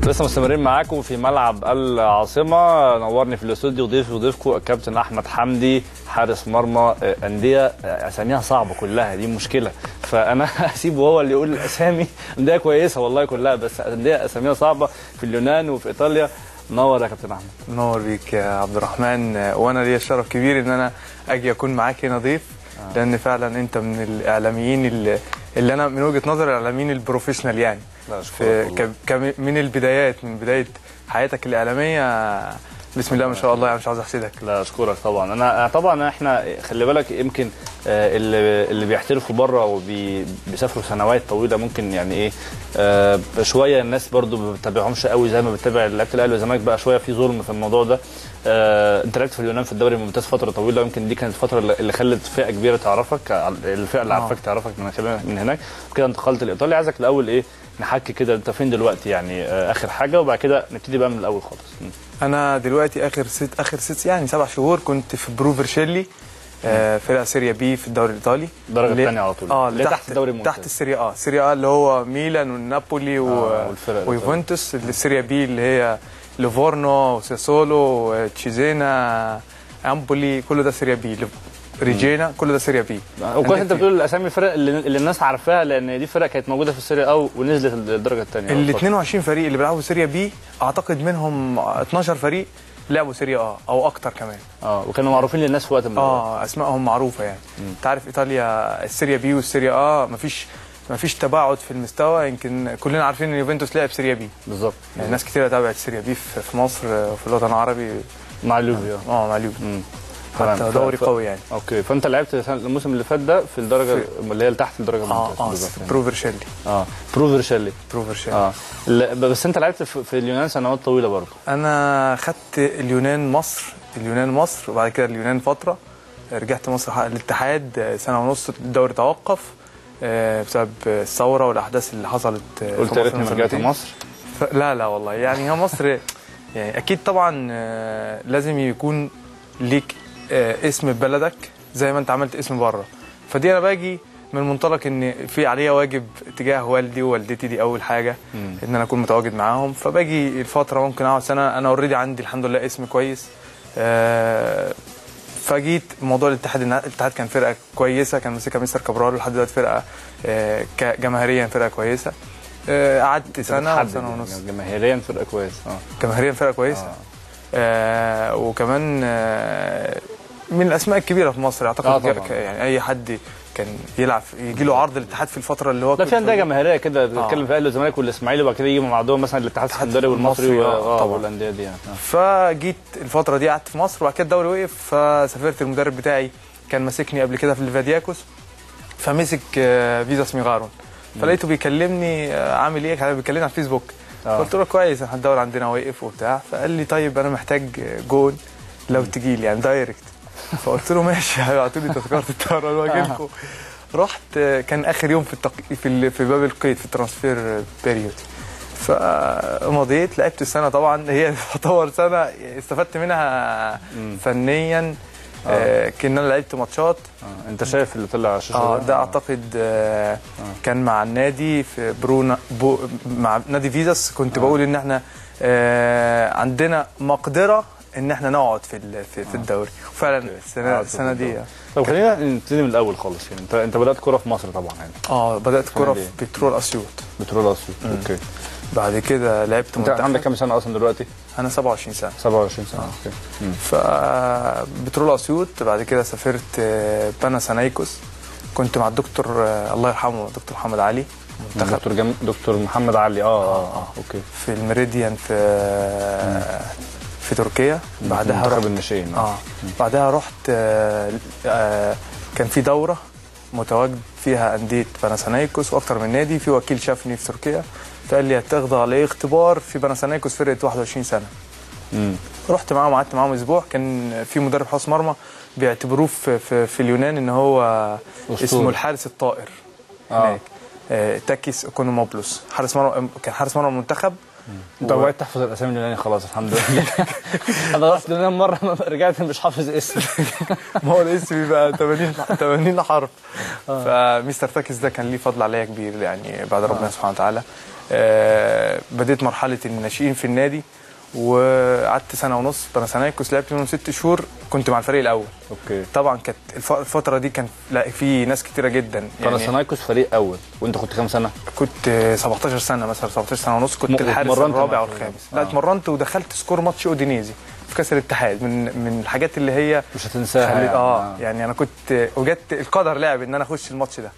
لسه مستمرين معاكم في ملعب العاصمه. نورني في الاستوديو ضيفي وضيفكم الكابتن احمد حمدي، حارس مرمى انديه اساميها صعبه كلها، دي مشكله، فانا هسيبه هو اللي يقول الاسامي. انديه كويسه والله كلها، بس انديه اساميها صعبه في اليونان وفي ايطاليا. نور يا كابتن احمد. نور بيك يا عبد الرحمن، وانا ليا شرف كبير ان انا اجي اكون معاك هنا ضيف، لان فعلا انت من الاعلاميين اللي انا من وجهه نظري الاعلاميين البروفيشنال يعني. من البدايات، من بدايه حياتك الاعلاميه، بسم الله ما شاء الله يعني، مش عاوز احسدك. لا اشكرك طبعا. انا طبعا احنا خلي بالك يمكن اللي بيحترفوا بره وبيسافروا سنوات طويله ممكن يعني ايه شويه الناس برضو ما بتتابعهمش قوي زي ما بتتابع لعيبه الاهلي والزمالك، بقى شويه في ظلم في الموضوع ده. انت لعبت في اليونان في الدوري الممتاز فتره طويله، يمكن دي كانت الفتره اللي خلت فئه كبيره تعرفك، الفئه اللي عارفاك تعرفك من هناك، وكده انتقلت لايطاليا. عايزك الاول ايه نحكي كده انت فين دلوقتي يعني اخر حاجه، وبعد كده نبتدي بقى من الاول خالص. انا دلوقتي اخر ست يعني 7 شهور كنت في برو فيرشيلي، فرقه سيريا بي في الدوري الايطالي، الدرجه الثانيه على طول، اللي تحت الدوري الممتاز، تحت السيريا سيريا اللي هو ميلان والنابولي ويوفنتوس. السيريا بي اللي هي ليفورنو وساسولو وتشيزينا امبولي، كل ده سيريا بي، ريجينا، كل ده سيريا بي. وكويس انت بتقول الاسامي الفرق اللي الناس عارفاها، لان دي فرق كانت موجوده في السيريا ونزلت الدرجه الثانيه. ال 22 فريق اللي بيلعبوا سيريا بي اعتقد منهم 12 فريق لعبوا سيريا او اكتر كمان. وكانوا معروفين للناس في وقت من اسمائهم معروفه يعني. انت عارف ايطاليا السيريا بي والسيريا مفيش تباعد في المستوى، يمكن كلنا عارفين ان يوفنتوس لعب سيريا بي بالظبط. يعني ناس كتير تابعت سيريا بي في مصر وفي الوطن العربي مع اليوفي. مع اليوفي حتى دوري قوي يعني. اوكي، فانت لعبت الموسم اللي فات ده في الدرجه اللي هي تحت الدرجه الممتازه. برو فيرشيلي. برو فيرشيلي. بس انت لعبت في اليونان سنوات طويله برضه. انا خدت اليونان مصر وبعد كده اليونان فتره، رجعت مصر الاتحاد سنه ونص، الدوري توقف بسبب الثوره والاحداث اللي حصلت. قلت يا ريتني ما رجعت مصر. لا والله يعني، هي مصر يعني اكيد طبعا لازم يكون ليك اسم بلدك زي ما انت عملت اسم بره، فدي انا باجي من منطلق ان في عليا واجب تجاه والدي ووالدتي، دي اول حاجه ان انا اكون متواجد معاهم. فباجي الفتره ممكن اقعد سنه، انا اوريدي عندي الحمد لله اسم كويس. فجيت موضوع الاتحاد كان فرقه كويسه، كان ماسكها مستر كابرال، لحد دلوقتي فرقه جماهيريا فرقه كويسه. قعدت سنه ونص. جماهيريا فرقه كويسه. جماهيريا فرقه كويسه. وكمان من الاسماء الكبيره في مصر اعتقد. يعني اي حد كان يلعب يجي له عرض الاتحاد في الفتره اللي هو لا في انديه جماهيريه كده بتتكلم في اهلي والزمالك والاسماعيلي، وبعد كده يجي مع عندهم مثلا الاتحاد السكندري والمصري والانديه دي يعني. فجيت الفتره دي قعدت في مصر، وبعد كده الدوري وقف، فسافرت. المدرب بتاعي كان ماسكني قبل كده في الفادياكوس، فمسك فيزاس ميغارون، فلقيته بيكلمني عامل ايه، كان بيكلمني على الفيسبوك. قلت له كويس، احنا الدوري عندنا واقف وبتاع، فقال لي طيب انا محتاج جون لو تجي لي يعني دايركت. فقلت له ماشي، هيبعتوا لي تذكره الطيران واجي لكم. رحت، كان اخر يوم في باب القيد في الترانسفير بيريود، فمضيت لعبت السنه. طبعا هي تعتبر سنه استفدت منها فنيا، كنا لعبت ماتشات. انت شايف اللي طلع على الشاشه ده اعتقد كان مع النادي في مع نادي فيزاس. كنت بقول ان احنا عندنا مقدره ان احنا نقعد في الدوري، وفعلا السنه دي. طب خلينا نبتدي من الاول خالص يعني. انت بدات كوره في مصر طبعا يعني. بدات كوره في بترول اسيوط. اوكي. بعد كده لعبت انت عندك كام سنه اصلا دلوقتي؟ انا 27 سنه. 27 سنه. اوكي. فبترول اسيوط، بعد كده سافرت باناثينايكوس، كنت مع الدكتور الله يرحمه دكتور محمد علي، دكتور محمد علي. اوكي. في الميريديان في تركيا. بعدها رحت الناشئين. بعدها رحت كان في دوره متواجد فيها انديه باناثينايكوس واكثر من نادي، في وكيل شافني في تركيا فقال لي هتخضع لاختبار في باناثينايكوس فرقه 21 سنه. رحت معاهم، قعدت معاهم اسبوع. كان في مدرب حراس مرمى بيعتبروه في اليونان ان هو اسمه الحارس الطائر هناك. تاكيس ايكونوموبلوس، كان حارس مرمى المنتخب انت بقيت تحفظ الاسامي اليوناني خلاص الحمد لله. انا رحت اليونان مره رجعت مش حافظ اسم. ما هو الاسم بيبقى 80 حرف. فمستر تاكس ده كان ليه فضل عليا كبير يعني بعد ربنا سبحانه وتعالى. بديت مرحله الناشئين في النادي، وقعدت سنه ونص باناثينايكوس، لعبت منهم 6 شهور، كنت مع الفريق الاول. اوكي. طبعا كانت الفتره دي كان في ناس كتيره جدا يعني. باناثينايكوس فريق اول، وانت كنت كام سنه؟ كنت 17 سنه مثلا، 17 سنه ونص، كنت الحارس الرابع والخامس. لا اتمرنت ودخلت سكور ماتش اودينيزي في كاس الاتحاد، من الحاجات اللي هي مش هتنساها يعني. يعني انا كنت وجدت القدر لعب ان انا اخش الماتش ده.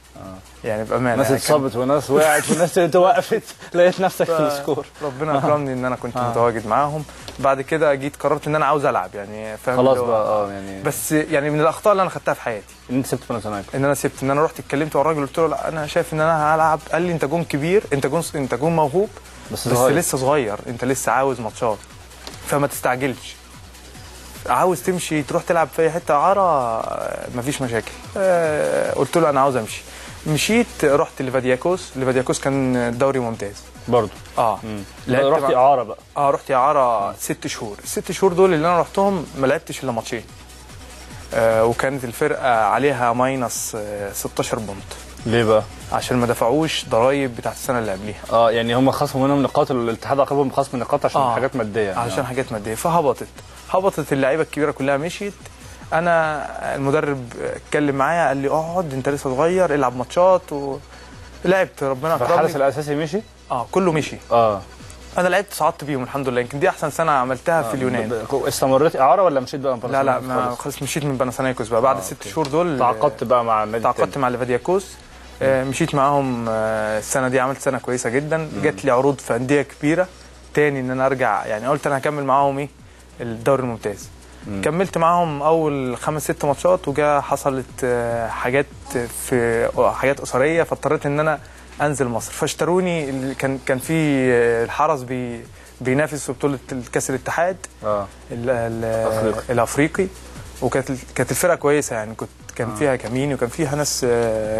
يعني بامانه ناس اتصابت وناس وقعت وناس توقفت، لقيت نفسك في السكور. ربنا اكرمني ان انا كنت متواجد معاهم. بعد كده جيت قررت ان انا عاوز العب يعني، فاهم؟ خلاص بقى يعني. بس يعني من الاخطاء اللي انا خدتها في حياتي ان انت سبت باناثينايكوس، ان انا سبت، ان انا رحت اتكلمت مع الراجل قلت له لا انا شايف ان انا هلعب. قال لي انت جون كبير، انت جون موهوب، بس لسه صغير، انت لسه عاوز ماتشات، فما تستعجلش. عاوز تمشي تروح تلعب في اي حته اعاره مفيش مشاكل. قلت له انا عاوز امشي. مشيت، رحت ليفادياكوس كان دوري ممتاز برضه. رحت اعاره بقى. رحت اعاره 6 شهور. ال6 شهور دول اللي انا رحتهم ما لعبتش الا ماتشين. وكانت الفرقه عليها ماينس 16 بونت. ليه بقى؟ عشان ما دفعوش ضرايب بتاعت السنه اللي قبليها. يعني هم خصموا منهم نقاط، الاتحاد عاقبهم بخصم النقاط عشان حاجات ماديه يعني. عشان حاجات ماديه، فهبطت اللعيبه الكبيره كلها مشيت. انا المدرب اتكلم معايا قال لي اقعد، انت لسه صغير، العب ماتشات. ولعبت، ربنا اكرمني. الحارس الاساسي مشي؟ كله مشي. انا لعبت، صعدت بيهم الحمد لله. يمكن دي احسن سنه عملتها في اليونان. استمريت اعاره ولا مشيت بقى من لا ما خلاص، مشيت من باناثينايكوس بقى بعد ال6 شهور دول. تعاقدت بقى مع النادي، تعاقدت مع ليفادياكوس. مشيت معاهم السنه دي، عملت سنه كويسه جدا. جات لي عروض في انديه كبيره تاني ان انا ارجع يعني. قلت انا هكمل معاهم الدوري الممتاز. كملت معاهم اول 5-6 ماتشات، وجا حصلت حاجات اسريه، فاضطريت ان انا انزل مصر. فاشتروني. كان في الحرس بينافس في بطوله كاس الاتحاد الافريقي، وكانت الفرقه كويسه يعني. كان فيها كمين، وكان فيها ناس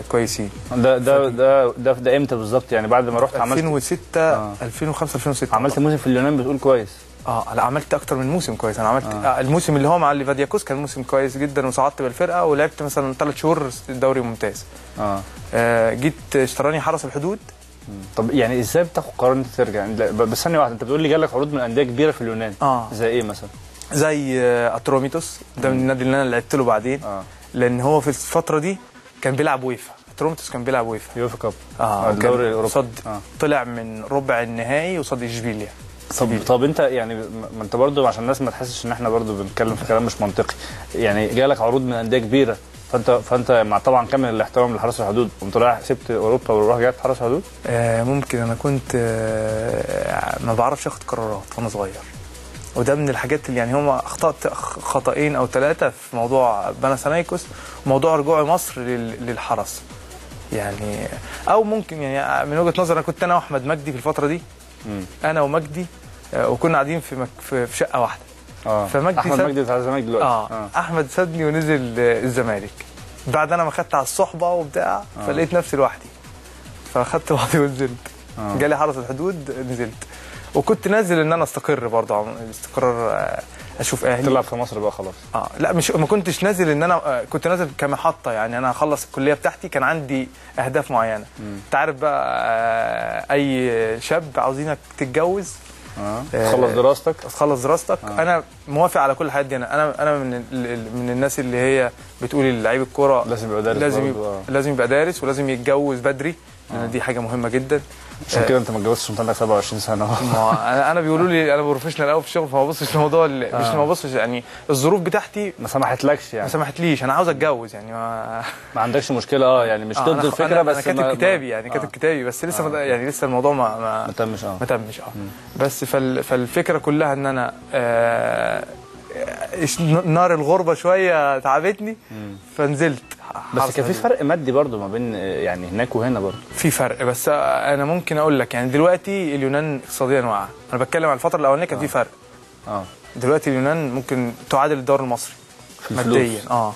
كويسين. ده امتى بالظبط يعني؟ بعد ما رحت عملت 2006 2005 2006 عملت موسم في اليونان بتقول كويس؟ لا عملت اكتر من موسم كويس. انا عملت الموسم اللي هو مع ليفادياكوس كان موسم كويس جدا، وصعدت بالفرقه ولعبت مثلا 3 شهور الدوري ممتاز. جيت اشتراني حرس الحدود. طب يعني ازاي بتاخد قرار ان انت ترجع؟ بس ثانيه واحده، انت بتقول لي جالك عروض من انديه كبيره في اليونان. زي ايه مثلا؟ زي اتروميتوس، ده من النادي اللي انا لعبت له بعدين. لان هو في الفتره دي كان بيلعب ويفا. اتروميتوس كان بيلعب ويفا كاب. الدوري الاوروبي. طلع من ربع النهائي قصاد اشبيليا. طب انت يعني، ما انت برضو عشان الناس ما تحسش ان احنا برضو بنتكلم في كلام مش منطقي يعني. جالك عروض من انديه كبيره، فانت مع طبعا كامل الاحترام لحرس الحدود، قمت رايح سبت اوروبا ورحت جاي حرس الحدود؟ ممكن. انا كنت ما بعرفش اخد قرارات وانا صغير، وده من الحاجات اللي يعني هم اخطات خطأين او 3 في موضوع باناثينايكوس وموضوع رجوعي مصر للحرس يعني. او ممكن يعني من وجهه نظري، انا كنت انا واحمد مجدي في الفتره دي. انا ومجدي وكنا قاعدين في شقه واحده. فمجدي احمد مجدي بتاع الزمالك دلوقتي. احمد سابني ونزل الزمالك بعد انا ما خدت على الصحبه وبتاع. فلقيت نفسي لوحدي، فاخدت بعضي ونزلت. جالي حرس الحدود، نزلت. وكنت نازل ان انا استقر برضه، استقرار، اشوف اهلي. تلعب في مصر بقى خلاص؟ لا مش، ما كنتش نازل ان انا كنت نازل كمحطه يعني. انا هخلص الكليه بتاعتي، كان عندي اهداف معينه. انت عارف بقى اي شاب عاوزينك تتجوز، تخلص دراستك. انا موافق على كل الحاجات دي. انا من الناس اللي هي بتقول لعيب الكوره لازم يبقى دارس، لازم يبقى دارس، ولازم يتجوز بدري، لان دي حاجه مهمه جدا. عشان كده انت ما اتجوزتش وانت عندك 27 سنه. انا بيقولوا لي انا بروفيشنال قوي في الشغل، فما ببصش الموضوع مش ما ببصش يعني. الظروف بتاعتي ما سمحتلكش يعني، ما سمحتليش. انا عاوز اتجوز يعني. ما عندكش مشكله يعني، مش ضد الفكره. بس انا كاتب كتابي يعني، كاتب كتابي، بس لسه يعني لسه الموضوع ما تمش. بس فالفكره كلها ان انا نار الغربه شويه تعبتني، فنزلت. بس كان في فرق مادي برضو ما بين يعني هناك وهنا برضو؟ في فرق، بس انا ممكن اقول لك يعني دلوقتي اليونان اقتصاديا واقعه. انا بتكلم عن الفتره الاولانيه كان في فرق. دلوقتي اليونان ممكن تعادل الدوري المصري ماديا.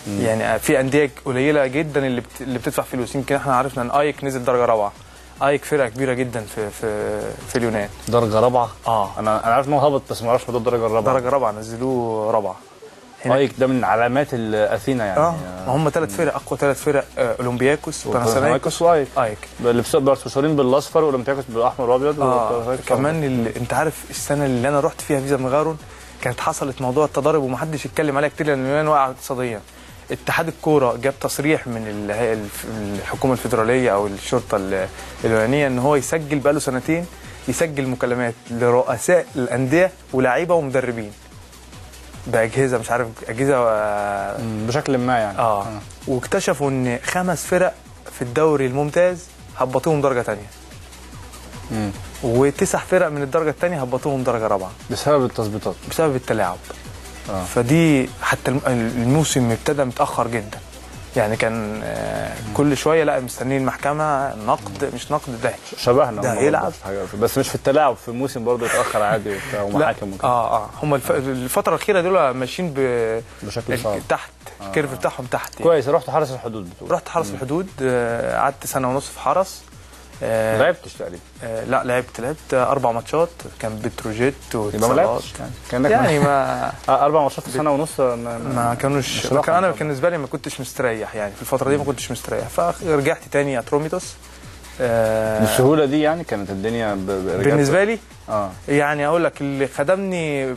يعني في انديه قليله جدا اللي بتدفع فلوس. يمكن احنا عرفنا ان ايك نزل درجه رابعه، ايك فرقه كبيره جدا في اليونان. درجه رابعه؟ اه انا عارف ان هو هبط، بس ما اعرفش موضوع الدرجه الرابعه. درجه رابعه، نزلوه رابعه. ايك ده من علامات اثينا يعني. هم 3 فرق، اقوى 3 فرق، اولمبياكوس وباناثينايكوس وايك. اللي برسوسورين بالاصفر واولمبياكوس بالاحمر والابيض. كمان انت عارف السنه اللي انا رحت فيها فيزا ميغارون كانت حصلت موضوع التضارب ومحدش اتكلم عليها كتير لان اليونان واقعه اقتصاديا. اتحاد الكوره جاب تصريح من الحكومه الفيدراليه او الشرطه اليونانيه ان هو يسجل بقاله سنتين، يسجل مكالمات لرؤساء الانديه ولاعيبه ومدربين باجهزه، مش عارف اجهزه بشكل ما يعني. واكتشفوا ان 5 فرق في الدوري الممتاز هبطوهم درجه ثانيه. و9 فرق من الدرجه الثانيه هبطوهم درجه رابعه بسبب التظبيطات، بسبب التلاعب. فدي حتى الموسم ابتدى متاخر جدا يعني، كان كل شويه لا مستنيين المحكمه، نقد مش نقد، ده شبهنا ده يلعب بس مش في التلاعب، في الموسم برضه اتاخر عادي ومحاكم وكده. هم الفتره الاخيره دول ماشيين بشكل صعب تحت الكيرف بتاعهم تحت يعني. كويس. رحت حرس الحدود بتقول؟ رحت حرس الحدود، قعدت سنه ونص في حرس. لعبتش تقريبا؟ لا لعبت 4 ماتشات، كان بتروجيت يبقى ما لعبتش يعني ما 4 ماتشات في سنه ونص ما كانوش. انا بالنسبه لي ما كنتش مستريح يعني في الفتره دي، ما كنتش مستريح، فرجعت تاني اتروميتوس. بالسهوله دي يعني كانت الدنيا بالنسبه لي يعني اقول لك اللي خدمني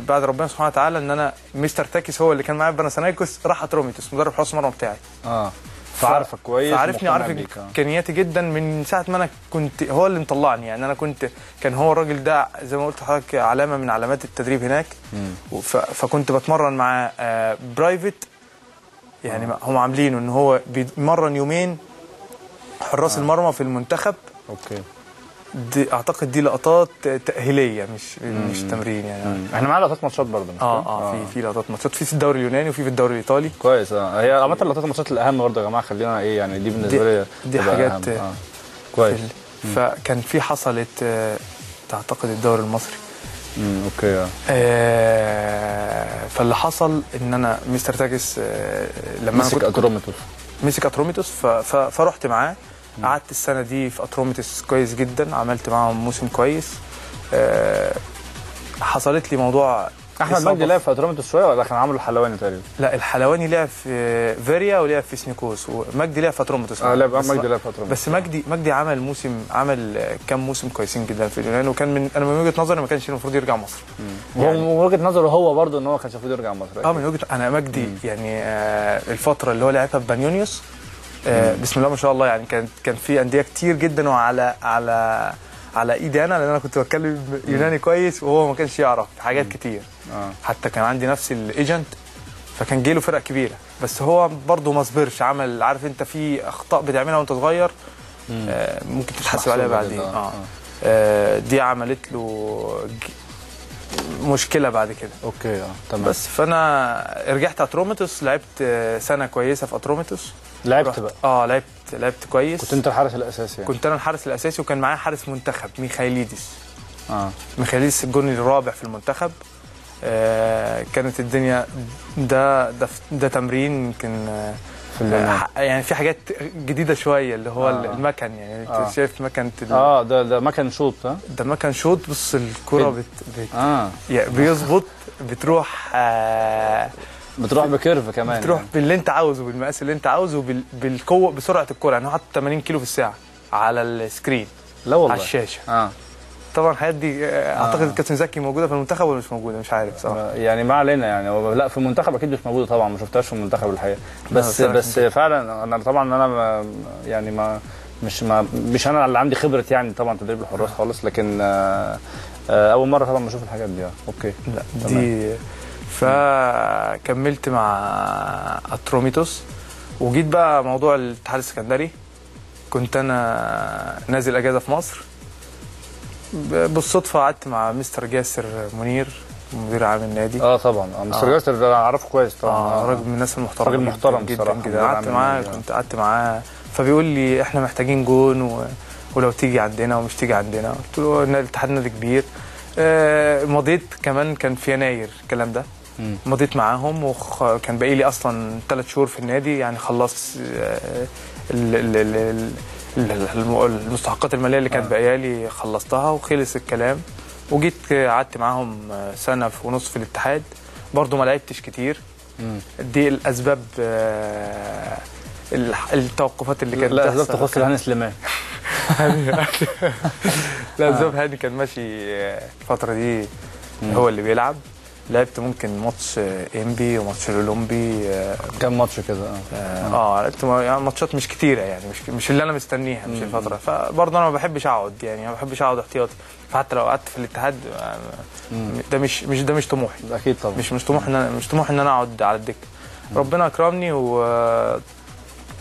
بعد ربنا سبحانه وتعالى ان انا مستر تاكيس هو اللي كان معايا في بناثينايكوس، راح اتروميتوس مدرب حراس المرمى بتاعي. فعارفك كويس، فعارفني، عارف امكانياتي جدا من ساعه ما انا كنت، هو اللي مطلعني يعني. انا كان هو الراجل ده زي ما قلت لحضرتك علامه من علامات التدريب هناك. فكنت بتمرن معاه برايفت يعني. هم عاملينه ان هو بيتمرن يومين حراس المرمى في المنتخب. اوكي. دي اعتقد دي لقطات تاهيليه مش تمرين يعني. احنا معانا لقطات ماتشات برضه. في لقطات ماتشات في الدوري اليوناني وفي الدوري الايطالي. كويس. هي عامه لقطات الماتشات الاهم برضه يا جماعه، خلينا ايه يعني، دي بالنسبه لي دي حاجات كويس. فكان في حصلت تعتقد الدوري المصري. اوكي. فاللي حصل ان انا مستر تاكس لما مسك اتروميتوس فرحت معاه، قعدت السنه دي في اتروميتوس كويس جدا، عملت معاهم موسم كويس. حصلت لي موضوع. احمد مجدي لعب في اتروميتوس شويه ولا كان عامل الحلواني تقريبا؟ لا الحلواني لعب في فيريا ولعب في سنيكوس، ومجدي لعب في اتروميتوس. لعب مجدي لعب في اتروميتوس. بس مجدي عمل كام موسم كويسين جدا في اليونان، وكان انا من وجهه نظري ما كانش المفروض يرجع مصر. يعني من وجهه نظره هو برضه ان هو كانش المفروض يرجع مصر. من وجهه انا مجدي يعني الفتره اللي هو لعبها في بانيونيوس بسم الله ما شاء الله يعني، كان في انديه كتير جدا على ايدي انا، لان انا كنت بتكلم يوناني كويس وهو ما كانش يعرف حاجات كتير. حتى كان عندي نفس الايجنت، فكان جاله فرق كبيره، بس هو برضه ما صبرش، عمل عارف انت في اخطاء بتعملها وانت صغير ممكن تتحاسب عليها بعدين. دي عملت له مشكله بعد كده. اوكي. تمام. بس فانا رجعت اتروميتوس، لعبت سنه كويسه في اتروميتوس. لعبت بقى؟ لعبت كويس. كنت انت الحارس الاساسي يعني؟ كنت انا الحارس الاساسي، وكان معايا حارس منتخب ميخايليديس. ميخايليديس الجون الرابع في المنتخب. كانت الدنيا ده تمرين يمكن يعني في حاجات جديده شويه اللي هو المكن يعني. انت شايف مكنه ده مكن شوط. ده مكن شوط. بص الكره يعني بيظبط، بتروح بكيرف كمان، بتروح يعني باللي انت عاوزه، بالمقاس اللي انت عاوزه، بالقوه، بسرعه الكره يعني. هو حاطط 80 كيلو في الساعه على السكرين. لا والله. على الشاشه. طبعا الحاجات دي اعتقد الكابتن زكي موجوده في المنتخب ولا مش موجوده، مش عارف صراحه يعني. ما علينا يعني. لا في المنتخب اكيد مش موجوده طبعا، ما شفتهاش في المنتخب الحقيقه. بس فعلا انا طبعا انا يعني مش انا اللي عندي خبره يعني طبعا تدريب الحراس خالص، لكن اول مره طبعا بشوف الحاجات دي. اوكي. لا دي فكملت مع اتروميتوس، وجيت بقى موضوع الاتحاد السكندري. كنت انا نازل اجازه في مصر، بالصدفه قعدت مع مستر جاسر منير مدير عام النادي. طبعا مستر جاسر ده انا اعرفه كويس طبعا. راجل من الناس المحترمه، راجل محترم جدا جدا. قعدت معاه فبيقول لي احنا محتاجين جون ولو تيجي عندنا ومش تيجي عندنا. قلت له الاتحاد نادي كبير. مضيت كمان، كان في يناير الكلام ده. مضيت معاهم وكان باقي لي اصلا 3 شهور في النادي يعني. خلصت المستحقات الماليه اللي كانت باقيه لي خلصتها وخلص الكلام. وجيت قعدت معاهم سنه ونص في الاتحاد، برضو ما لعبتش كتير. دي الاسباب، التوقفات اللي كانت لا اسباب تخص هاني سليمان. الاسباب هاني كان ماشي الفتره دي هو اللي بيلعب. لعبت ممكن ماتش انبي وماتش الاولمبي. كم ماتش كده؟ لعبت يعني ماتشات مش كتيره، يعني مش اللي انا مستنيها، مش الفتره. فبرضه انا ما بحبش اقعد، يعني ما بحبش اقعد احتياطي. فحتى لو قعدت في الاتحاد ده مش طموحي. اكيد طبعا مش طموح ان انا اقعد على الدكه. ربنا اكرمني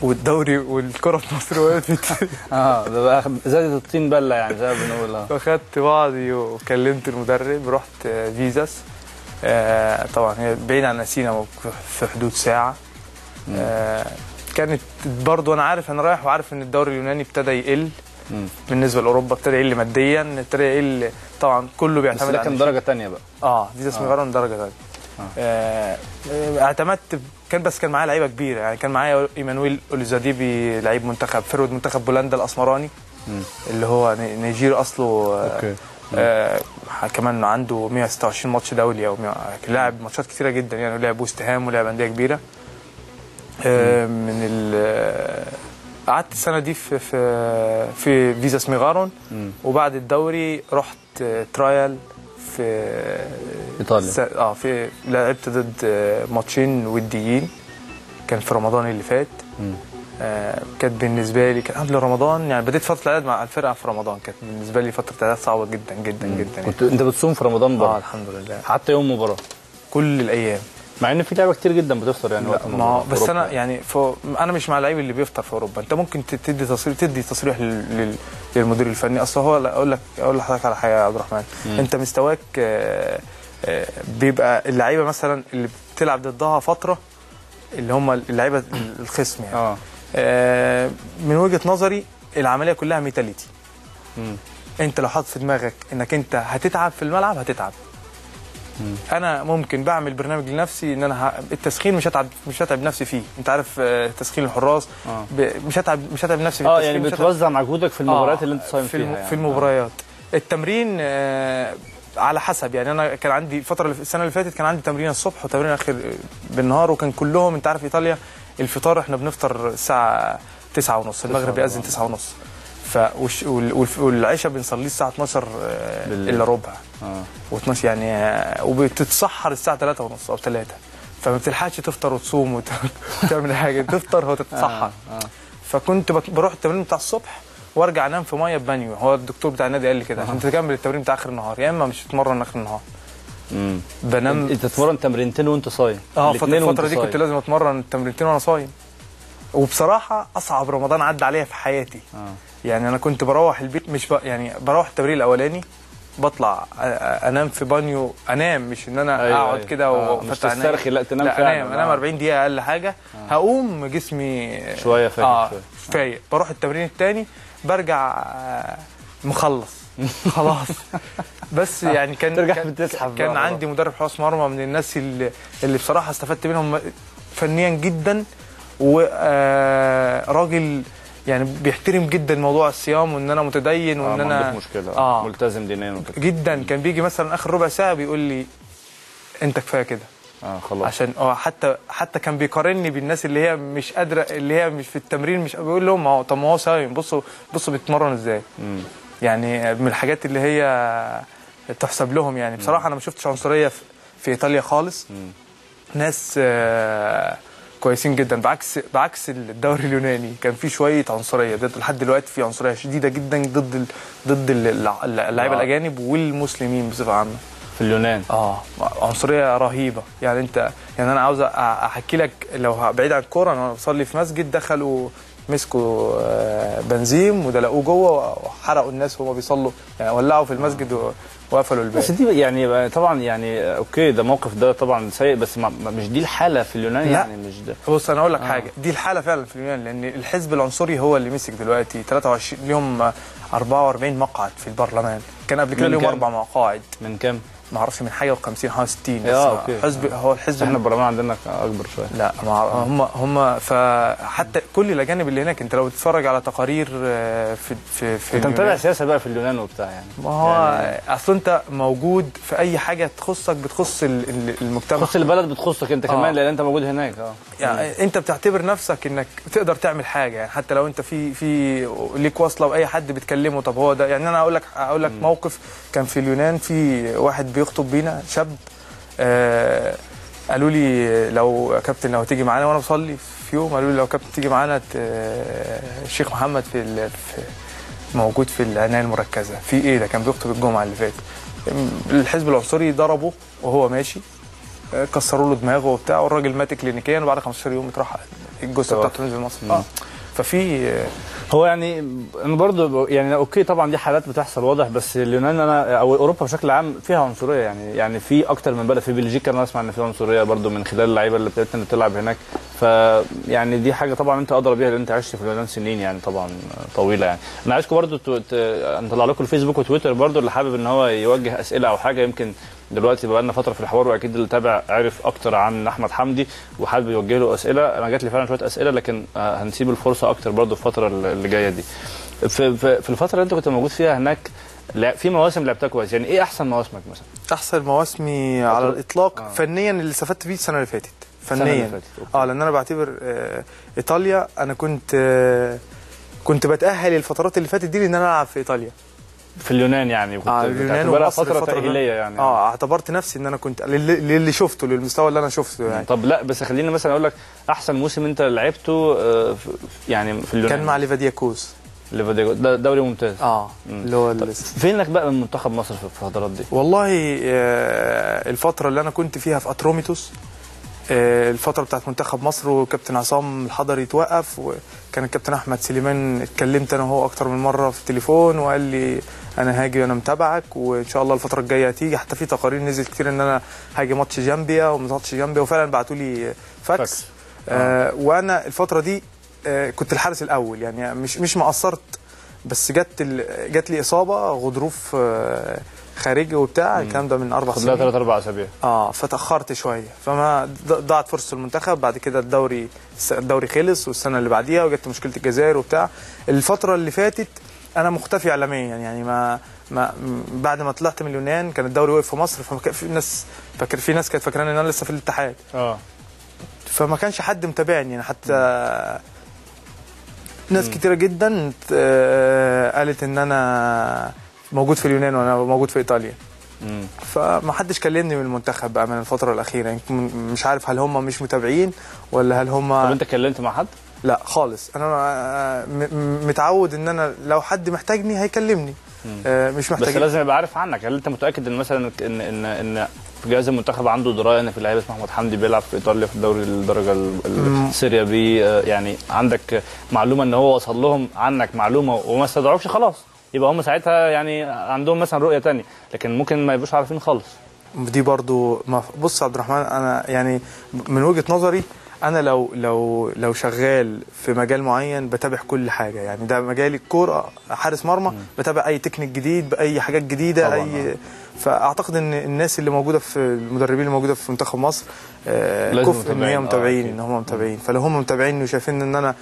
والدوري والكره في مصر وقفت. ده بقى زادت الطين بله يعني زي ما بنقول. فاخدت بعضي وكلمت المدرب، رحت فيزاس. طبعا هي بعيد عن أثينا في حدود ساعه. كانت برضو انا عارف انا رايح، وعارف ان الدوري اليوناني ابتدى يقل بالنسبه لاوروبا، ابتدى يقل ماديا، ابتدى يقل. طبعا كله بيعتمد على، بس ده كان درجه ثانيه بقى. فيزاس ميغارون درجه ثانيه. اعتمدت، كان معايا لعيبه كبيره، يعني كان معايا ايمانويل اوليزاديبي، لعيب منتخب فرود منتخب بولندا الاسمراني، اللي هو نيجيري اصله. اوكي. كمان عنده 126 ماتش دولي، او لاعب ماتشات كثيره جدا يعني، ولعب وست هام ولعب انديه كبيره. قعدت السنه دي في فيزاس ميغارون. وبعد الدوري رحت ترايل في ايطاليا. لعبت ضد ماتشين وديين، كان في رمضان اللي فات. كانت بالنسبه لي، كان قبل رمضان يعني، بديت فتره الاعداد مع الفرقه في رمضان. كانت بالنسبه لي فتره اعداد صعبه جدا جدا جدا. كنت انت بتصوم في رمضان برضه؟ الحمد لله، حتى يوم مباراه كل الايام، مع ان في لعيبه كتير جدا بتفطر يعني وقت المباراه. بس انا يعني انا مش مع اللعيب اللي بيفطر في اوروبا. انت ممكن تدي تصريح للمدير الفني. اصل هو اقول لحضرتك على حاجه يا عبد الرحمن. انت مستواك بيبقى اللعيبه مثلا اللي بتلعب ضدها فتره، اللي هم اللعيبه الخصم يعني. من وجهه نظري العمليه كلها ميتاليتي. انت لو حاطط في دماغك انك انت هتتعب في الملعب هتتعب. انا ممكن بعمل برنامج لنفسي ان انا التسخين مش هتعب نفسي فيه. انت عارف تسخين الحراس مش هتعب نفسي في التسخين. يعني بتوزع مجهودك في المباريات اللي انت صايم فيها يعني. في المباريات. التمرين على حسب يعني. انا كان عندي السنه اللي فاتت كان عندي تمرين الصبح وتمرين اخر بالنهار، وكان كلهم انت عارف ايطاليا الفطار احنا بنفطر الساعه 9:30، المغرب بيأذن 9:30. والعشاء بنصليه الساعه 12 الا ربع. و12 يعني، وبتتسحر الساعه 3:30 او 3، فما بتلحقش تفطر وتصوم وتعمل حاجه. تفطر وتتسحر. فكنت بروح التمرين بتاع الصبح وارجع انام في ميه ببانيو. هو الدكتور بتاع النادي قال لي كده عشان تكمل التمرين بتاع اخر النهار، يا اما مش تتمرن اخر النهار. بنام. انت تتمرن تمرينتين وانت صايم؟ الفتره دي كنت لازم اتمرن التمرينتين وانا صايم. وبصراحه اصعب رمضان عدى عليا في حياتي. يعني انا كنت بروح البيت يعني بروح التمرين الاولاني بطلع انام في بانيو، انام مش ان انا اقعد كده وفتح عيني. مش تسترخي، لا تنام فعلا. انام 40 دقيقه اقل حاجه. هقوم جسمي شويه فايق فايق. بروح التمرين الثاني برجع مخلص خلاص. بس يعني كان عندي مدرب حراس مرمى من الناس اللي بصراحه استفدت منهم فنيا جدا، وراجل يعني بيحترم جدا موضوع الصيام، وان انا متدين، وان انا ما عنديش مشكله. ملتزم دينيا وكده جدا. كان بيجي مثلا اخر ربع ساعه بيقول لي انت كفايه كده خلاص. عشان حتى كان بيقارني بالناس اللي هي مش قادره، اللي هي مش في التمرين، مش بيقول لهم طب ما هو صايم، بصوا بيتمرن ازاي. يعني من الحاجات اللي هي تحسب لهم يعني. بصراحه انا ما شفتش عنصريه في ايطاليا خالص. ناس كويسين جدا، بعكس الدوري اليوناني كان في شويه عنصريه. لحد دلوقتي في عنصريه شديده جدا ضد اللعيبه الاجانب والمسلمين بصفه عامه في اليونان. عنصريه رهيبه يعني. انا عاوز احكي لك، لو بعيد عن الكوره، انا بصلي في مسجد دخلوا مسكوا بنزين ودلقوه جوه وحرقوا الناس وهم بيصلوا يعني، ولعوا في المسجد وقفلوا الباب. بس دي يعني طبعا يعني اوكي ده موقف ده طبعا سيء، بس مش دي الحاله في اليونان يعني. مش ده. بص انا اقول لك حاجه، دي الحاله فعلا في اليونان، لان الحزب العنصري هو اللي مسك دلوقتي 23 اليوم 44 مقعد في البرلمان. كان قبل كده اليوم 4 مقاعد. من كام؟ ما اعرفش من حاجه و50 حاجه 60 بس اوكي. حزب هو الحزب احنا البرلمان عندنا اكبر شويه. لا هم فحتى كل الاجانب اللي هناك انت لو تتفرج على تقارير في انت متابع سياسه بقى في اليونان وبتاع يعني. ما هو يعني اصل انت موجود في اي حاجه تخصك بتخص المجتمع، تخص البلد بتخصك انت كمان لان انت موجود هناك. يعني انت بتعتبر نفسك انك تقدر تعمل حاجه، يعني حتى لو انت في ليك وصله واي حد بتكلمه. طب هو ده يعني انا اقول لك موقف كان في اليونان، في واحد بيخطب بينا شاب، قالوا لي لو كابتن لو تيجي معانا، وانا بصلي في يوم قالوا لي لو كابتن تيجي معانا الشيخ محمد موجود في العنايه المركزه. في ايه ده؟ كان بيخطب الجمعه اللي فاتت. الحزب العنصري ضربه وهو ماشي، كسروا له دماغه وبتاع، والراجل مات كلينيكيا وبعد 15 يوم اتراح الجثه بتاعته نزل مصر. ففي هو يعني انا برضه يعني اوكي طبعا دي حالات بتحصل واضح، بس اليونان انا او اوروبا بشكل عام فيها عنصريه يعني في اكتر من بلد. في بلجيكا انا اسمع ان في عنصريه برضه من خلال اللعيبه اللي ابتدت تلعب هناك. فيعني دي حاجه طبعا انت ادرى بيها لان انت عشت في اليونان سنين يعني طبعا طويله. يعني انا عايزكم برضه نطلع لكم الفيسبوك وتويتر برضه اللي حابب ان هو يوجه اسئله او حاجه. يمكن دلوقتي بقى لنا فتره في الحوار واكيد اللي تابع عرف اكتر عن احمد حمدي وحابب يوجه له اسئله. انا جات لي فعلا شويه اسئله لكن هنسيب الفرصه اكتر برضه في الفتره اللي جايه دي. في الفتره اللي انت كنت موجود فيها هناك في مواسم لعبتها كويس، يعني ايه احسن مواسمك مثلا؟ احسن مواسمي على الاطلاق فنيا اللي استفدت فيه السنه اللي فاتت فنيا. لان انا بعتبر ايطاليا، انا كنت بتاهل الفترات اللي فاتت دي ان انا العب في ايطاليا في اليونان يعني. كنت اليونان ومصر فتره تاهيليه يعني. اعتبرت نفسي ان انا كنت للي شفته للمستوى اللي انا شفته يعني. طب لا بس خليني مثلا اقول لك احسن موسم انت لعبته يعني في اليونان كان مع ليفادياكوس. ده دوري ممتاز. اللي هو فينك بقى من منتخب مصر في الفترات دي؟ والله الفتره اللي انا كنت فيها في اتروميتوس، الفتره بتاعت منتخب مصر وكابتن عصام الحضري توقف، وكان الكابتن احمد سليمان اتكلمت انا وهو اكتر من مره في التليفون وقال لي انا هاجي وانا متابعك وان شاء الله الفتره الجايه هتيجي. حتى في تقارير نزلت كتير ان انا هاجي ماتش جامبيا وماتش جامبيا، وفعلا بعتوا لي فاكس. وانا الفتره دي كنت الحارس الاول يعني مش مقصرت، بس جت لي اصابه غضروف خارجي وبتاع. الكلام ده من 4 سنين. خد لها 3-4 اسابيع. فتاخرت شويه، فما ضاعت فرصه المنتخب. بعد كده الدوري خلص، والسنه اللي بعديها وجت مشكله الجزائر وبتاع. الفتره اللي فاتت انا مختفي اعلاميا يعني. ما بعد ما طلعت من اليونان كان الدوري وقف في مصر، ففي ناس كانت فاكراني ان انا لسه في الاتحاد. فما كانش حد متابعني يعني. حتى ناس كتيره جدا قالت ان انا موجود في اليونان وانا موجود في ايطاليا. فما حدش كلمني من المنتخب بقى من الفتره الاخيره يعني. مش عارف هل هم مش متابعين ولا هل هم. طب انت كلمت مع حد؟ لا خالص. انا متعود ان انا لو حد محتاجني هيكلمني. مش محتاج. بس لازم يبقى عارف عنك. هل انت متاكد ان مثلا ان في جهاز المنتخب عنده درايه ان في لعيب اسمه احمد حمدي بيلعب في ايطاليا في الدوري الدرجه السيريا بي؟ يعني عندك معلومه ان هو وصل لهم عنك معلومه وما استدعوكش خلاص، يبقى هم ساعتها يعني عندهم مثلا رؤيه ثانيه، لكن ممكن ما يبقوش عارفين خالص. دي برضو بص يا عبد الرحمن، انا يعني من وجهه نظري انا لو شغال في مجال معين بتابع كل حاجه يعني. ده مجالي الكوره، حارس مرمى، بتابع اي تكنيك جديد باي حاجات جديده طبعا. فاعتقد ان الناس اللي موجوده في المدربين اللي موجوده في منتخب مصر كفء ان هي متابعين ان هم متابعين. فلو هم متابعين وشايفين ان انا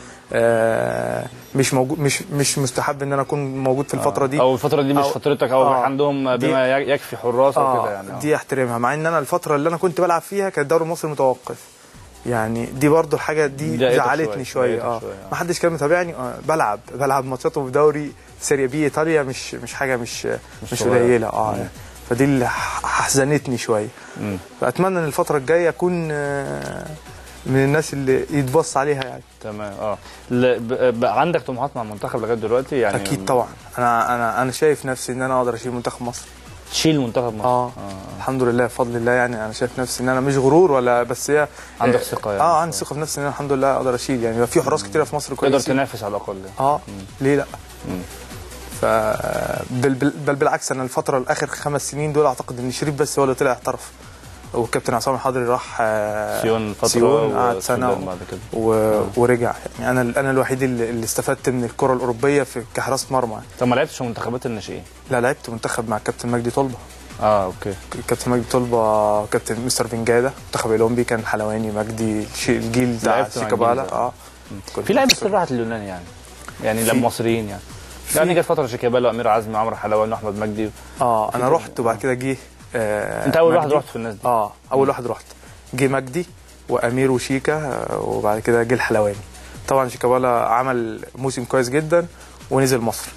مش موجود، مش مستحب ان انا اكون موجود في الفتره دي، او الفتره دي مش فترتك، او عندهم بما يكفي حراس او كده يعني. دي احترمها، مع ان انا الفتره اللي انا كنت بلعب فيها كان الدوري المصري متوقف يعني. دي برضو الحاجه دي زعلتني شويه. ما حدش كان متابعني. بلعب ماتشات في دوري سيريا بي ايطاليا، مش حاجه مش قليله. فدي اللي حزنتني شويه. فاتمنى ان الفتره الجايه اكون من الناس اللي يتبص عليها يعني. تمام. عندك طموحات مع المنتخب لغايه دلوقتي يعني؟ اكيد طبعا. انا شايف نفسي ان انا اقدر اشيل منتخب مصر. تشيل منتخب مصر؟ الحمد لله بفضل الله يعني. انا شايف نفسي ان انا مش غرور ولا، بس هي عندك ثقه يعني؟ عندي ثقه في نفسي ان انا الحمد لله اقدر اشيل يعني. في حراس كتيره في مصر كويسين تقدر تنافس على الاقل. ليه لا؟ بل بالعكس، انا الفتره الاخر 5 سنين دول اعتقد ان شريف بس هو اللي طلع احترف، والكابتن عصام الحضري راح سيون قعد سنه ورجع يعني. انا الوحيد اللي استفدت من الكره الاوروبيه كحراسه مرمى. طب ما لعبتش في منتخبات الناشئين؟ لا لعبت منتخب مع الكابتن مجدي طلبه. اوكي. كابتن مجدي طلبه، كابتن مستر فينجادا المنتخب الاولمبي، كان حلواني، مجدي، الجيل بتاع شيكابالا. في لعيبه كتير راحت لليونان يعني لما مصريين يعني جت فتره شيكابالا وامير عزمي وعمرو حلواني واحمد مجدي. انا رحت وبعد كده جه انت اول واحد رحت في الناس دي؟ اول واحد رحت، جه مجدي وامير وشيكا، وبعد كده جه الحلواني. طبعا شيكابالا عمل موسم كويس جدا ونزل مصر.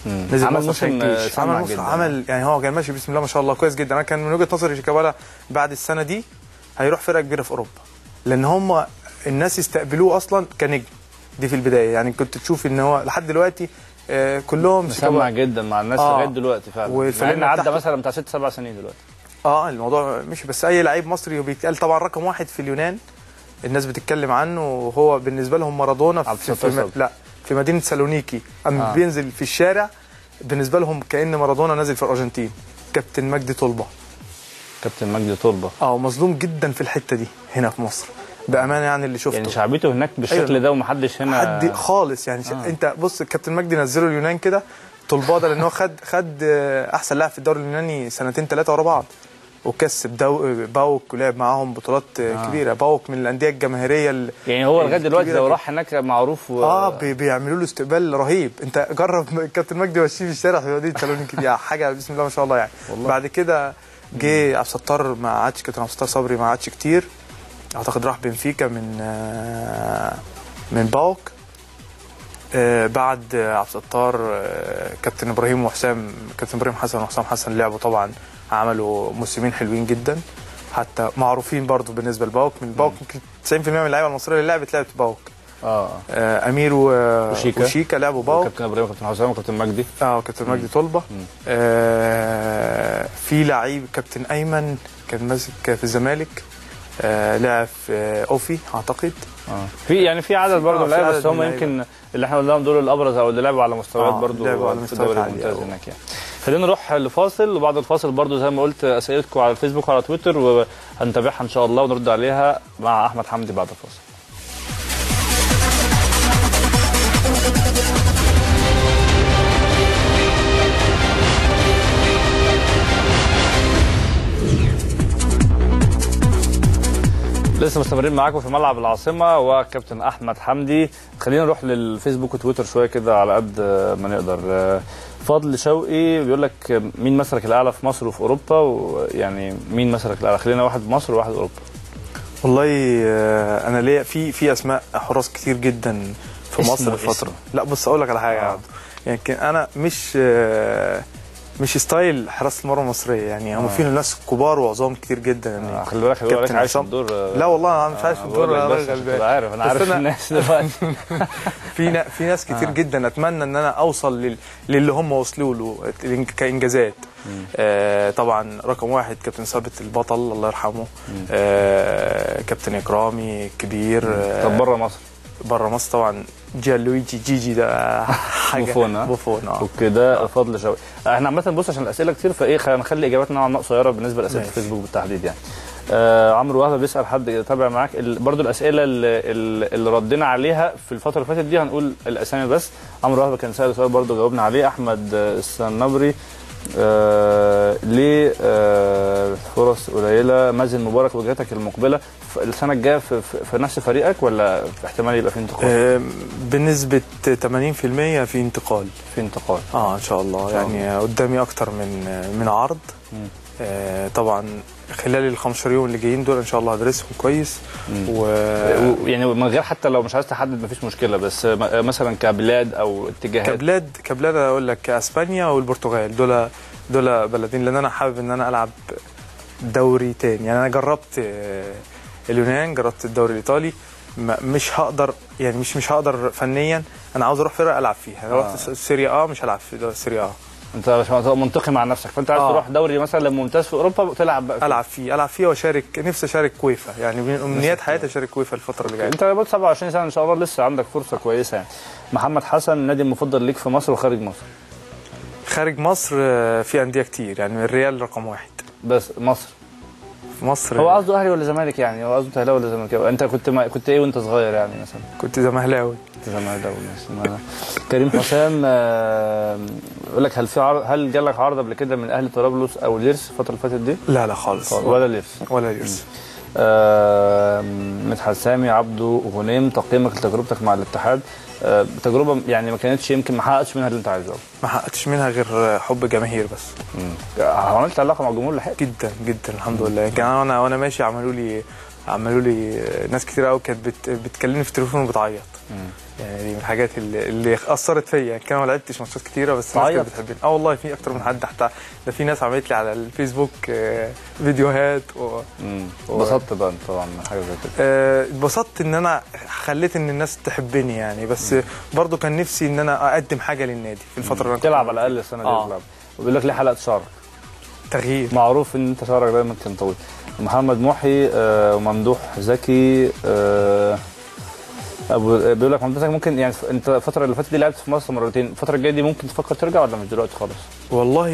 نزل مصر عشان الجيش، عمل يعني هو كان ماشي بسم الله ما شاء الله كويس جدا. انا كان من وجهه نظري شيكابالا بعد السنه دي هيروح فرقه كبيره في اوروبا، لان هم الناس يستقبلوه اصلا كنجم. دي في البدايه يعني كنت تشوف ان هو لحد دلوقتي كلهم مسمع جدا مع الناس لغايه دلوقتي فعلا، مع ان عدى مثلا بتاع 6-7 سنين دلوقتي. الموضوع مش بس اي لعيب مصري بيتقال طبعا رقم واحد في اليونان، الناس بتتكلم عنه، وهو بالنسبه لهم مارادونا في مدينه سالونيكي. اما بينزل في الشارع بالنسبه لهم كأن مارادونا نازل في الارجنتين. كابتن مجدي طلبه، كابتن مجدي طلبه مظلوم جدا في الحته دي هنا في مصر بامانه، يعني اللي شفته يعني شعبيته هناك بالشكل ده ومحدش هنا حد خالص يعني. انت بص كابتن مجدي نزله اليونان كده طلبه ده، لان هو خد احسن لاعب في الدوري اليوناني 2-3 ورا بعض، وكسب باوك ولعب معاهم بطولات كبيره. باوك من الانديه الجماهيريه يعني هو لغايه دلوقتي لو راح هناك معروف بيعملوا له استقبال رهيب. انت جرب كابتن مجدي وشيه في الشارع في مدينه سالونيكي دي حاجه بسم الله ما شاء الله يعني. بعد كده جه عبد الستار، ما عادش كابتن عبد الستار صبري، ما عادش كتير، اعتقد راح بنفيكا من باوك. بعد عبد الستار كابتن ابراهيم وحسام، كابتن ابراهيم حسن وحسام حسن لعبوا طبعا، عملوا موسمين حلوين جدا، حتى معروفين برضو بالنسبه لباوك. من باوك يمكن 90% من اللعيبه المصريه اللي لعبت باوك. امير وشيكا لعبوا باوك. كابتن ابراهيم وكابتن حسام وكابتن مجدي كابتن مجدي طلبه. في لعيب كابتن ايمن كان ماسك في الزمالك، لعب في اوفي اعتقد. في عدد برضه لعيبه، بس هم يمكن اللي احنا قلناهم دول الابرز او اللي لعبوا على مستويات برضه في الدوري الممتاز هناك يعني. خلينا نروح لفاصل، وبعد الفاصل برضه زي ما قلت اسئلتكم على الفيسبوك وعلى تويتر، وهنتابعها ان شاء الله ونرد عليها مع احمد حمدي بعد الفاصل. لسه مستمرين معاكم في ملعب العاصمه وكابتن احمد حمدي. خلينا نروح للفيسبوك وتويتر شويه كده على قد ما نقدر. فضل شوقي بيقول لك مين مسرك الاعلى في مصر وفي اوروبا، ويعني مين مسرك الاعلى؟ خلينا واحد في مصر وواحد اوروبا. والله انا ليا في اسماء حراس كتير جدا في مصر الفتره. لا بص اقول لك على حاجه يعني انا مش ستايل حراسه المرمى المصريه يعني. هم في ناس كبار وعظام كتير جدا يعني. خلي بالك عايش في الدور. لا والله انا مش عايش في الدور، انا عارف الناس دلوقتي. في ناس كتير جدا اتمنى ان انا اوصل للي هم وصلوا له كانجازات. طبعا رقم واحد كابتن ثابت البطل الله يرحمه. كابتن اكرامي كبير. طب بره مصر؟ بره مصر طبعا جيالويجي جيجي ده حاجه بوفون. اوكي ده فضل شوقي. احنا عامه بص عشان الاسئله كتير فايه خلينا نخلي اجاباتنا نوعا ما قصيره بالنسبه لاسئله الفيسبوك بالتحديد يعني. عمرو وهبه بيسال حد يتابع معاك برضو الاسئله اللي ردينا عليها في الفتره اللي فاتت دي، هنقول الاسامي بس. عمرو وهبه كان سال سؤال برضو جاوبنا عليه. احمد السنبري ليه فرص قليله؟ مازن مبارك وجهتك المقبله السنه الجايه في نفس فريقك ولا احتمال يبقى في انتقال؟ بنسبه 80% في انتقال. ان شاء الله يعني قدامي اكتر من عرض. طبعا خلال ال 15 يوم اللي جايين دول ان شاء الله هدرسهم كويس. يعني من غير حتى لو مش عايز تحدد مفيش مشكله، بس مثلا كبلاد او اتجاهات. كبلاد اقول لك اسبانيا والبرتغال، دول بلدين، لان انا حابب ان انا العب دوري تاني يعني. انا جربت اليونان، جربت الدوري الايطالي، مش هقدر يعني مش هقدر فنيا. انا عاوز اروح فرقه العب فيها. انا رحت سيريا مش هلعب في سيريا انت مش منطقي مع نفسك، فانت عايز تروح دوري مثلا ممتاز في اوروبا وتلعب بقى العب فيه واشارك. نفسي اشارك كويفا يعني، من امنيات حياتي اشارك كويفا الفتره اللي جايه. انت بقى 27 سنه ان شاء الله لسه عندك فرصه كويسه يعني. محمد حسن النادي المفضل ليك في مصر وخارج مصر؟ خارج مصر في انديه كتير يعني، الريال رقم واحد. بس مصر في مصر. هو قصده اهلي ولا زمالك يعني؟ هو قصده اهلاوي ولا زمالكاوي؟ انت كنت ايه وانت صغير يعني مثلا؟ كنت زمهلاوي. كنت زمالكاوي. كريم حسام يقول لك هل جالك عرض قبل كده من اهلي طرابلس او اليرس الفتره اللي فاتت دي؟ لا خالص. ولا اليرس؟ ولا اليرس. مدحت سامي عبده غنيم، تقييمك لتجربتك مع الاتحاد؟ تجربه يعني ما كانتش يمكن ما حققتش منها اللي انت عايزه. ما حققتش منها غير حب جماهير بس. عملت علاقه مع الجمهور لحقت؟ جدا جدا الحمد لله. يعني انا وانا ماشي عملوا لي ناس كتير قوي كانت بتكلمني في التليفون وبتعيط. يعني دي من الحاجات اللي اثرت فيا. يعني كان ما لعبتش ماتشات كتيره بس الناس كانت بتحبني. والله في اكتر من حد، حتى ده في ناس عملت لي على الفيسبوك فيديوهات اتبسطت بقى طبعا حاجه زي كده؟ اتبسطت ان انا خليت ان الناس تحبني يعني. بس برضو كان نفسي ان انا اقدم حاجه للنادي في الفتره اللي انا تلعب على الاقل السنه دي. تلعب. وبيقول لك ليه حلقه شعرك؟ تغيير. معروف ان انت شعرك دايما كان طويل. محمد محي وممدوح زكي بيقول لك ممدوح زكي ممكن يعني انت الفتره اللي فاتت دي لعبت في مصر مرتين، الفتره الجايه دي ممكن تفكر ترجع ولا مش دلوقتي خالص؟ والله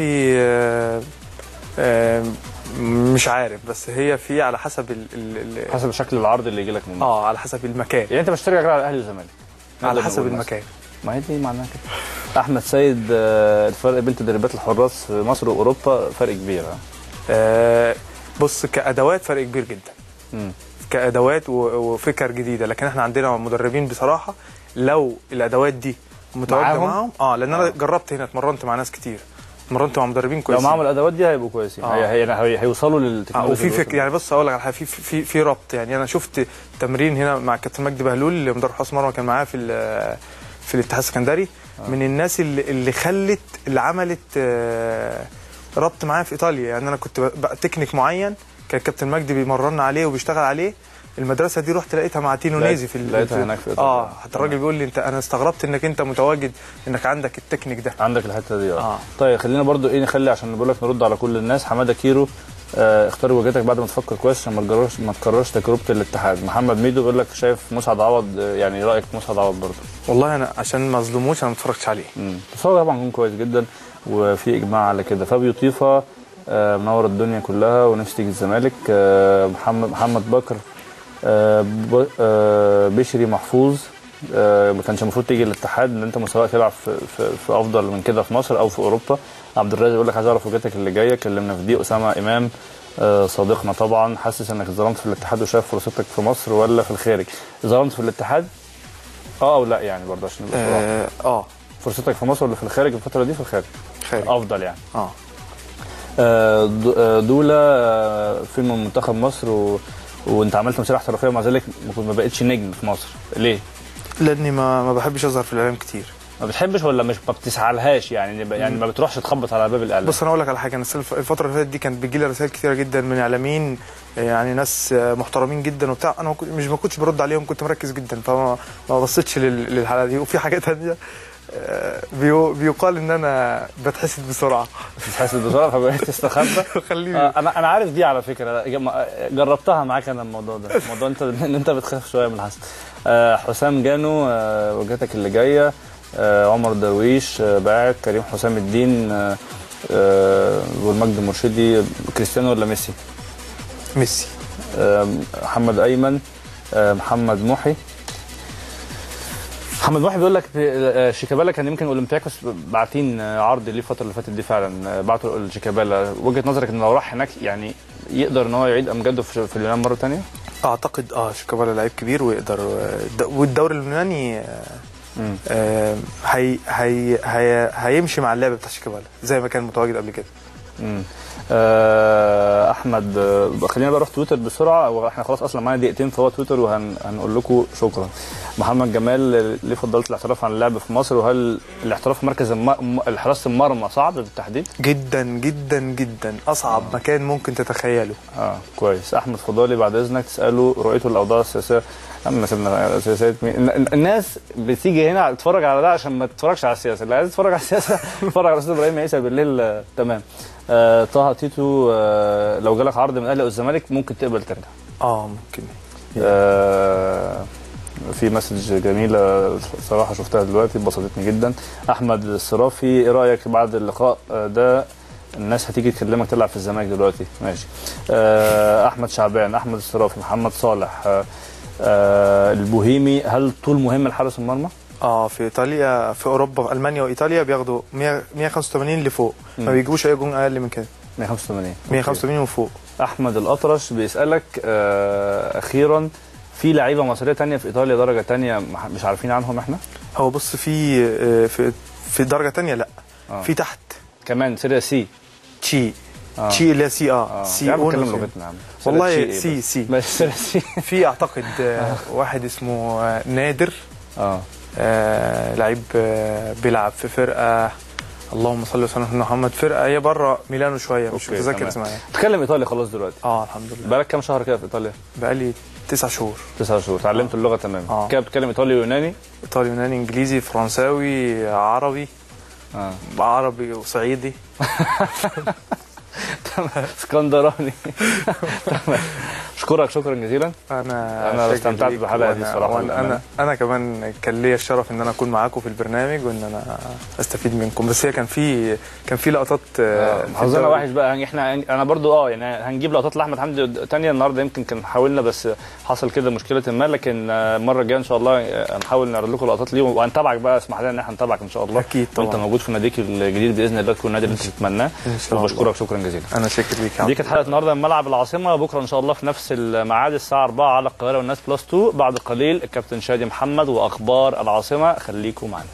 مش عارف، بس هي في على حسب حسب شكل العرض اللي يجي لك منه. على حسب المكان. يعني انت مش ترجع على الاهلي والزمالك على حسب المكان. ما هي دي معناها كده. احمد سيد الفرق بين تدريبات الحراس في مصر واوروبا فرق كبير. بص، كادوات فرق كبير جدا. كادوات وفكر جديده، لكن احنا عندنا مدربين بصراحه لو الادوات دي متواجده معاهم لان انا جربت هنا، اتمرنت مع ناس كتير، اتمرنت مع مدربين كويسين. لو معاهم الادوات دي هيبقوا كويسين. هيوصلوا للتكنولوجيا. وفي فكر يعني. بص اقول لك على حاجه، في ربط. يعني انا شفت تمرين هنا مع كابتن مجدي بهلول اللي مدرب حراس مرمى، كان معايا في الاتحاد السكندري. من الناس اللي عملت ربط معايا في ايطاليا. يعني انا كنت تكنيك معين كان كابتن مجدي بيمرنا عليه وبيشتغل عليه. المدرسه دي رحت لقيتها مع تينو نيزي لقيتها هناك في ايطاليا. حتى الراجل بيقول لي انا استغربت انك انت متواجد، انك عندك التكنيك ده، عندك الحته دي. طيب خلينا برضو نخلي عشان بقول لك نرد على كل الناس. حماده كيرو اختار وجهتك بعد ما تفكر كويس عشان ما تكررش تجربه الاتحاد. محمد ميدو بيقول لك شايف مسعد عوض، يعني رايك في مسعد عوض برضو؟ والله انا عشان ما اظلموش انا ما اتفرجتش عليه. بس هو طبعا يكون كويس جدا وفي اجماع على كده. فابيو طيفه منور الدنيا كلها ونفسي تيجي الزمالك. محمد بكر بشري محفوظ ما كانش المفروض تيجي الاتحاد، ان انت مستواك تلعب في افضل من كده في مصر او في اوروبا. عبد الرازق يقول لك عايز اعرف وجهتك اللي جايه، كلمنا في دي. اسامه امام صديقنا طبعا، حاسس انك اتظلمت في الاتحاد وشايف فرصتك في مصر ولا في الخارج؟ اتظلمت في الاتحاد او لا يعني برضه عشان نبقى فرصتك في مصر ولا في الخارج الفتره دي؟ في الخارج افضل يعني. دوله فيلم منتخب مصر وانت عملت مسيره احترافيه ومع ذلك ما بقتش نجم في مصر، ليه؟ لاني ما بحبش اظهر في الاعلام كتير. ما بتحبش ولا مش ما بتسعالهاش يعني ما بتروحش تخبط على باب الاعلام؟ بص انا اقول لك على حاجه، انا الفتره اللي فاتت دي كانت بتجي لي رسائل كتيره جدا من اعلاميين، يعني ناس محترمين جدا وبتاع. انا ما كنتش برد عليهم، كنت مركز جدا فما بصيتش للحلقه دي. وفي حاجات ثانيه بيقال ان انا بتحسد بسرعه. بتحسد بسرعه فبقيت تستخبى. انا عارف دي على فكره، جربتها معاك انا الموضوع ده، الموضوع ان انت بتخاف شويه من الحسد. حسام جانو وجهتك اللي جايه. عمر درويش باعت. كريم حسام الدين والمجد المرشدي، كريستيانو ولا ميسي؟ ميسي. محمد ايمن. محمد محي بيقول لك شيكابالا كان يمكن اولمبياكوس باعتين عرض ليه الفتره اللي فاتت دي، فعلا بعتوا لشيكابالا. وجهه نظرك ان لو راح هناك يعني يقدر ان هو يعيد امجاده في اليونان مره ثانيه؟ اعتقد شيكابالا لعيب كبير ويقدر، والدوري اليوناني هيمشي مع اللعب بتاع شيكابالا زي ما كان متواجد قبل كده. احمد خلينا بقى نروح تويتر بسرعه، واحنا خلاص اصلا معانا دقيقتين فهو تويتر وهنقول لكم شكرا. محمد جمال، ليه فضلت الاحتراف عن اللعب في مصر؟ وهل الاحتراف في مركز حراسه المرمى صعب بالتحديد؟ جدا جدا جدا، اصعب مكان ممكن تتخيله. كويس. احمد فضالي، بعد اذنك تساله رؤيته الاوضاع السياسيه. اما سيبنا سياسات الناس بتيجي هنا تتفرج على ده عشان ما تتفرجش على السياسه، اللي عايز تتفرج على السياسه تتفرج على الاستاذ ابراهيم عيسى بالليل. تمام. طه تيتو، لو جالك عرض من الاهلي او الزمالك ممكن تقبل ترجع؟ ممكن. في مسج جميله صراحه شفتها دلوقتي اتبسطتني جدا. احمد الصرافي، ايه رايك بعد اللقاء ده الناس هتيجي تكلمك تلعب في الزمالك دلوقتي. ماشي. احمد شعبان، احمد الصرافي، محمد صالح، البوهيمي، هل طول مهم لحارس المرمى؟ في ايطاليا، في اوروبا، في المانيا وايطاليا بياخدوا 185 لفوق، ما بيجيبوش اي جون اقل من كده. 185 وفوق. احمد الاطرش بيسالك اخيرا، في لعيبه مصريه ثانيه في ايطاليا درجه ثانيه مش عارفين عنهم احنا؟ هو بص، في درجه ثانيه لا، في تحت كمان سيريا سي. تشي اللي هي سي سي اون. بتكلم لغتنا يا عم والله. سي بس سيريا سي. في اعتقد واحد اسمه نادر، لعيب بيلعب في فرقه، اللهم صل وسلم على محمد، فرقه هي بره ميلانو شويه، مش متذكر اسمها يعني. تتكلم ايطالي خلاص دلوقتي؟ الحمد لله. بقالك كام شهر كده في ايطاليا؟ بقالي 9 شهور. 9 شهور اتعلمت اللغه تمام. كده بتتكلم ايطالي ويوناني؟ ايطالي يوناني انجليزي فرنساوي عربي. عربي وصعيدي. تمام. اسكندراني. تمام. اشكرك شكرا جزيلا. انا استمتعت بالحلقه دي صراحه. انا كمان كان ليا الشرف ان انا اكون معاكم في البرنامج وان انا استفيد منكم، بس هي كان في لقطات. حظنا وحش بقى انا برضو يعني هنجيب لقطات لاحمد حمدي ثانيه النهارده، يمكن كان حاولنا بس حصل كده مشكله ما، لكن المره الجايه ان شاء الله هنحاول نعرض لكم لقطات ليه وهنتابعك بقى. اسمح لنا ان احنا نتابعك ان شاء الله. اكيد طبعا. وانت موجود في ناديك الجديد باذن الله، تكون النادي اللي انت تتمناه. وبشكرك شكرا جزيلا. انا شاكر ليك. دي كانت حلقه النهارده من ملعب العاصمه. بكره ان شاء الله في نفس الميعاد الساعه 4 على القاهره والناس بلس 2. بعد قليل الكابتن شادي محمد واخبار العاصمه، خليكم معنا.